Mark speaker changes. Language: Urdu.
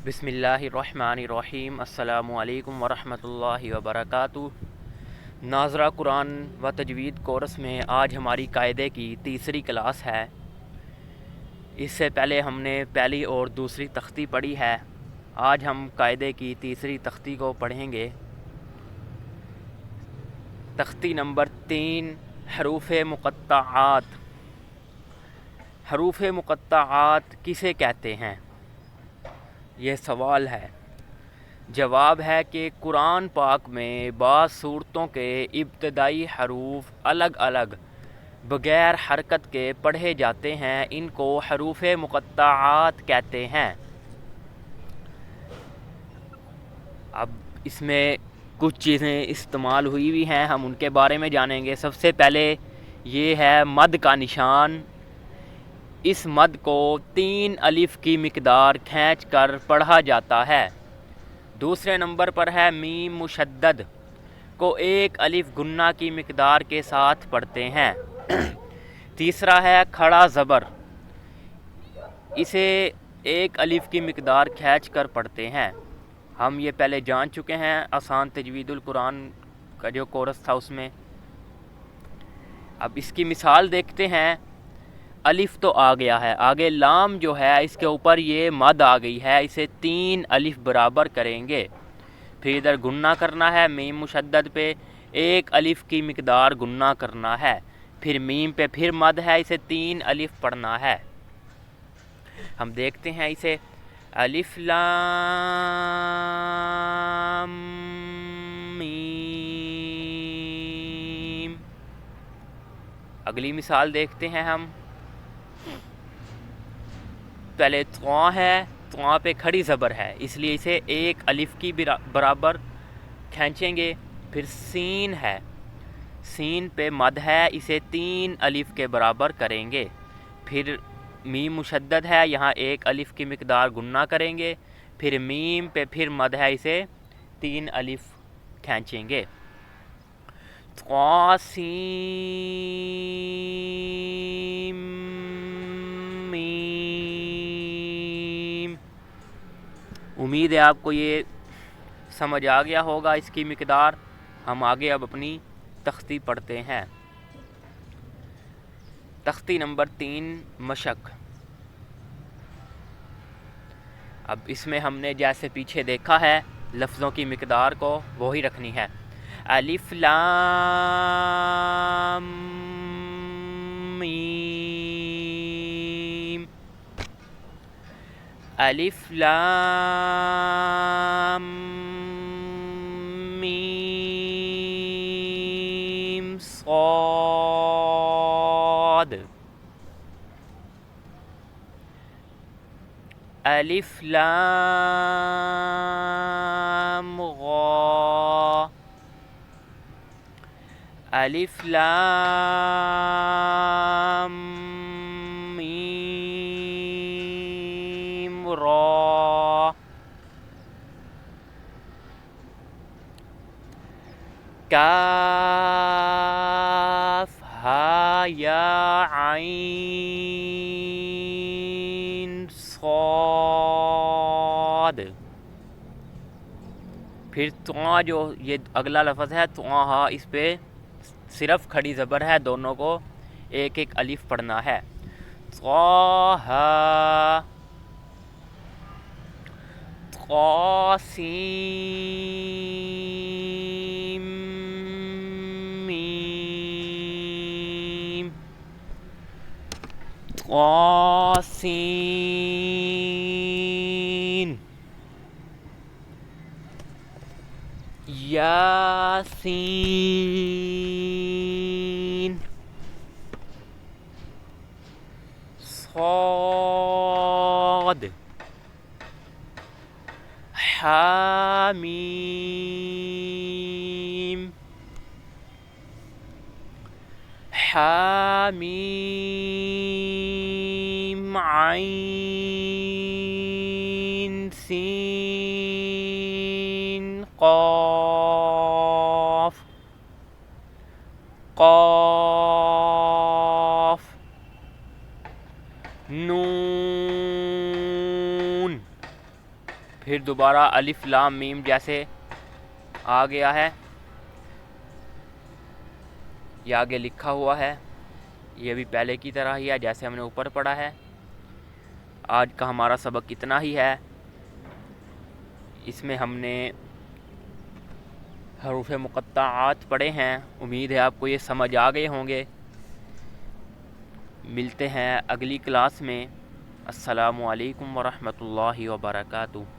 Speaker 1: بسم اللہ الرحمن الرحیم۔ السلام علیکم ورحمۃ اللہ وبرکاتہ۔ ناظرہ قرآن و تجوید کورس میں آج ہماری قاعدے کی تیسری کلاس ہے۔ اس سے پہلے ہم نے پہلی اور دوسری تختی پڑھی ہے۔ آج ہم قاعدے کی تیسری تختی کو پڑھیں گے۔ تختی نمبر 3، حروف مقطعات۔ حروف مقطعات کسے کہتے ہیں؟ یہ سوال ہے۔ جواب ہے کہ قرآن پاک میں بعض صورتوں کے ابتدائی حروف الگ الگ بغیر حرکت کے پڑھے جاتے ہیں، ان کو حروف مقطعات کہتے ہیں۔ اب اس میں کچھ چیزیں استعمال ہوئی بھی ہیں، ہم ان کے بارے میں جانیں گے۔ سب سے پہلے یہ ہے مد کا نشان۔ اس مد کو 3 الف کی مقدار کھینچ کر پڑھا جاتا ہے۔ دوسرے نمبر پر ہے میم مشدد کو 1 الف گنہ کی مقدار کے ساتھ پڑھتے ہیں۔ تیسرا ہے کھڑا زبر، اسے 1 الف کی مقدار کھینچ کر پڑھتے ہیں۔ ہم یہ پہلے جان چکے ہیں آسان تجوید القرآن کا جو کورس تھا اس میں۔ اب اس کی مثال دیکھتے ہیں۔ الف تو آ گیا ہے، آگے لام جو ہے اس کے اوپر یہ مد آ گئی ہے، اسے 3 الف برابر کریں گے۔ پھر ادھر گننا کرنا ہے، میم مشدد پہ 1 الف کی مقدار گننا کرنا ہے۔ پھر میم پہ پھر مد ہے، اسے 3 الف پڑھنا ہے۔ ہم دیکھتے ہیں اسے۔ الف لام میم۔ اگلی مثال دیکھتے ہیں ہم۔ پہلے طاء ہے، طاء پہ کھڑی زبر ہے، اس لیے اسے 1 الف کی برابر کھینچیں گے۔ پھر سین ہے، سین پہ مد ہے، اسے 3 الف کے برابر کریں گے۔ پھر میم مشدد ہے، یہاں 1 الف کی مقدار گننا کریں گے۔ پھر میم پہ پھر مد ہے، اسے 3 الف کھینچیں گے۔ طاء سین میم۔ امید ہے آپ کو یہ سمجھ آ گیا ہوگا اس کی مقدار۔ ہم آگے اب اپنی تختی پڑھتے ہیں۔ تختی نمبر 3، مشق۔ اب اس میں ہم نے جیسے پیچھے دیکھا ہے لفظوں کی مقدار کو وہی رکھنی ہے۔ الف لام میم، الف لام میم صاد، الف لام غا، الف لام میم را، کاف ہا یا عین صاد۔ پھر طاء جو یہ اگلا لفظ ہے طاء ہا، اس پہ صرف کھڑی زبر ہے، دونوں کو 1 1 الف پڑھنا ہے۔ طاء طاسیم میم، طاسین، یاسین، صاد، حامیم، حامیم عین سین قاف، قاف، نون، پھر دوبارہ الف لام میم جیسے آ گیا ہے، یہ آگے لکھا ہوا ہے، یہ بھی پہلے کی طرح ہی ہے جیسے ہم نے اوپر پڑھا ہے۔ آج کا ہمارا سبق اتنا ہی ہے، اس میں ہم نے حروف مقطعات پڑھے ہیں، امید ہے آپ کو یہ سمجھ آ گئے ہوں گے۔ ملتے ہیں اگلی کلاس میں۔ السلام علیکم ورحمۃ اللہ وبرکاتہ۔